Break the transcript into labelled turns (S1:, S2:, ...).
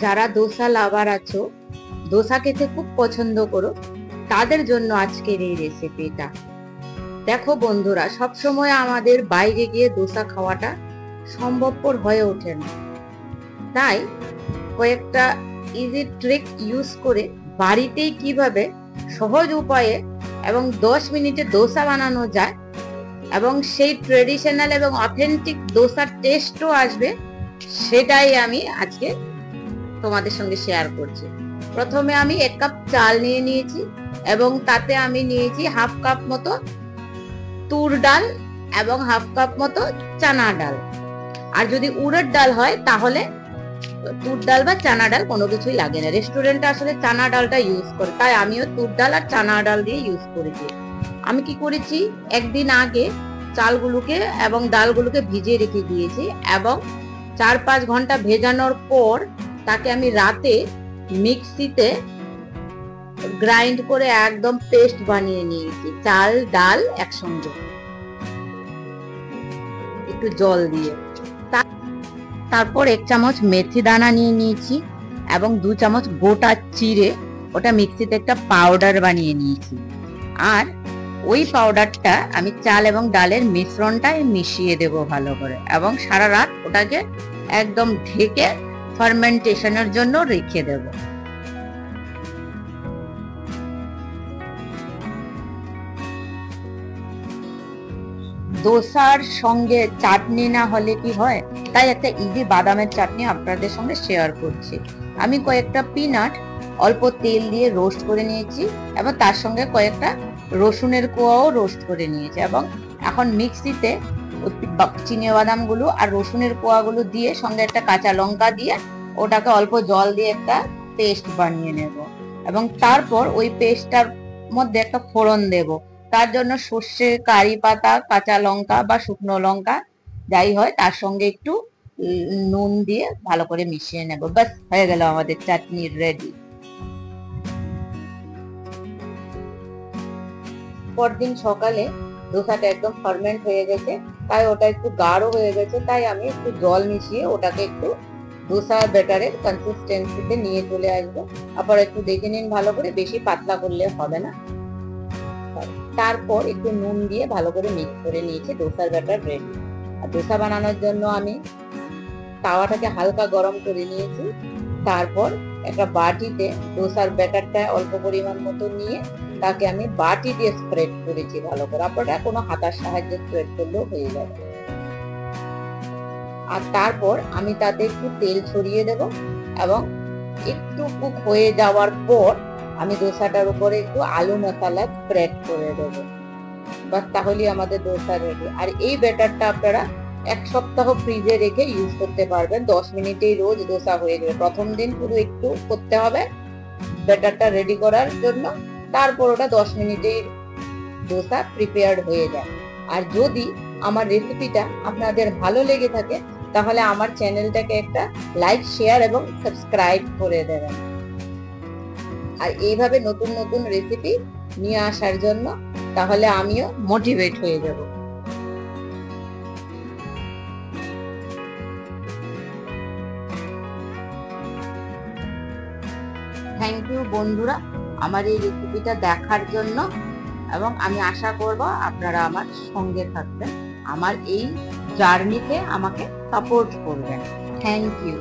S1: যারা দোসা লাভার আছো, দোসা খেতে খুব পছন্দ করো, তাদের জন্য আজকের এই রেসিপিটা। দেখো বন্ধুরা, সবসময় আমাদের বাইরে গিয়ে দোসা খাওয়াটা সম্ভবপর হয়ে ওঠে না। তাই কয়েকটা ইজি ট্রিক ইউজ করে বাড়িতেই কিভাবে সহজ উপায়ে এবং 10 মিনিটে দোসা বানানো যায় এবং সেই ট্রেডিশনাল এবং অথেন্টিক দোসার টেস্টও আসবে, সেটাই আমি আজকে তোমাদের সঙ্গে শেয়ার করছি। প্রথমে আমি 1 কাপ চাল নিয়ে নিয়েছি এবং তাতে আমি নিয়েছি হাফ কাপ মতো তুর ডাল এবং হাফ কাপ মতো চানা ডাল। আর যদি উড়ের ডাল হয় তাহলে তুর ডাল বা চানা ডাল কোনো কিছুই লাগে না। রেস্টুরেন্টে আসলে চানা ডালটা ইউজ করে, তাই আমিও তুর ডাল আর চানা ডাল দিয়ে ইউজ করেছি। আমি কি করেছি, একদিন আগে চালগুলোকে এবং ডালগুলোকে ভিজিয়ে রেখে দিয়েছি এবং 4-5 ঘন্টা ভেজানোর পর তাকে আমি রাতে মিক্সিতে গ্রাইন্ড করে একদম পেস্ট বানিয়ে নিয়েছি, চাল ডাল একসঙ্গে একটু জল দিয়ে। তারপর 1 চামচ মেথি দানা নিয়ে নিয়েছি এবং 2 চামচ গোটা চিড়ে ওটা মিক্সিতে একটা পাউডার বানিয়ে নিয়েছি। আর ওই পাউডারটা আমি চাল এবং ডালের মিশ্রণটাই মিশিয়ে দেব ভালো করে এবং সারা রাত ওটাকে একদম ঢেকে ফার্মেন্টেশনের জন্য রেখে দেব। দোসার সঙ্গে চাটনি না হলে কি হয়, তাই একটা ইজি বাদামের চাটনি আপনাদের সঙ্গে শেয়ার করছি। আমি কয়েকটা পিনাট অল্প তেল দিয়ে রোস্ট করে নিয়েছি এবং তার সঙ্গে কয়েকটা রসুনের কোয়াও রোস্ট করে নিয়েছি এবং এখন মিক্সিতে চিনে বাদামগুলো আর রসুনের কোয়াগুলো দিয়ে সঙ্গে একটা কাঁচা লঙ্কা দিয়ে ওটাকে অল্প জল দিয়ে একটা পেস্ট বানিয়ে নেব এবং তারপর ওই পেস্টটার মধ্যে একটা ফোড়ন দেব। তার জন্য সর্ষে, কারি পাতা, কাঁচা লঙ্কা বা শুকনো লঙ্কা যাই হয় তার সঙ্গে একটু নুন দিয়ে ভালো করে মিশিয়ে নেব। ব্যাস হয়ে গেল আমাদের চাটনি রেডি। পরদিন সকালে দোসাটা একদম ফার্মেন্ট হয়ে গেছে, তাই ওটা একটু গাঢ় হয়ে গেছে, তাই আমি একটু জল মিশিয়ে ওটাকে একটু দোসা ব্যাটারের কনসিস্টেন্সিতে নিয়ে চলে আসবো। আবার একটু দেখে নিন ভালো করে, বেশি পাতলা করলে হবে না। তারপর একটু নুন দিয়ে ভালো করে মিক্স করে নিয়েছি, দোসার ব্যাটার রেডি। আর দোসা বানানোর জন্য আমি তাওয়াটাকে হালকা গরম করে নিয়েছি। তারপর একটা বাটিতে দোসার ব্যাটারটা অল্প পরিমাণ মতো নিয়ে তাকে আমি বাটি দিয়ে স্প্রেড করেছি ভালো করে। আপনারা কোনো হাতার সাহায্যে স্প্রেড করলেও হয়ে যাবে। আর তারপর আমি তাতে একটু তেল ছড়িয়ে দেব এবং একটু কুক হয়ে যাওয়ার পর আমি দোসাটার উপরে একটু আলু মশলা স্প্রেড করে দেব। বাস তাহলেই আমাদের দোসা রেডি। আর এই ব্যাটারটা আপনারা 1 সপ্তাহ ফ্রিজে রেখে ইউজ করতে পারবেন। 10 মিনিটেই রোজ দোসা হয়ে যাবে। প্রথম দিন পুরো একটু করতে হবে ব্যাটারটা রেডি করার জন্য, তারপর ওটা 10 মিনিটেই দোসা প্রিপেয়ার্ড হয়ে যায়। আর যদি আমার রেসিপিটা আপনাদের ভালো লেগে থাকে তাহলে আমার চ্যানেলটাকে একটা লাইক, শেয়ার এবং সাবস্ক্রাইব করে দেবেন। আর এইভাবে নতুন নতুন রেসিপি নিয়ে আসার জন্য তাহলে আমিও মোটিভেট হয়ে যাব। থ্যাংক ইউ বন্ধুরা আমার এই রেসিপিটা দেখার জন্য, এবং আমি আশা করব আপনারা আমার সঙ্গে থাকবেন, আমার এই জার্নিতে আমাকে সাপোর্ট করবেন। Thank you.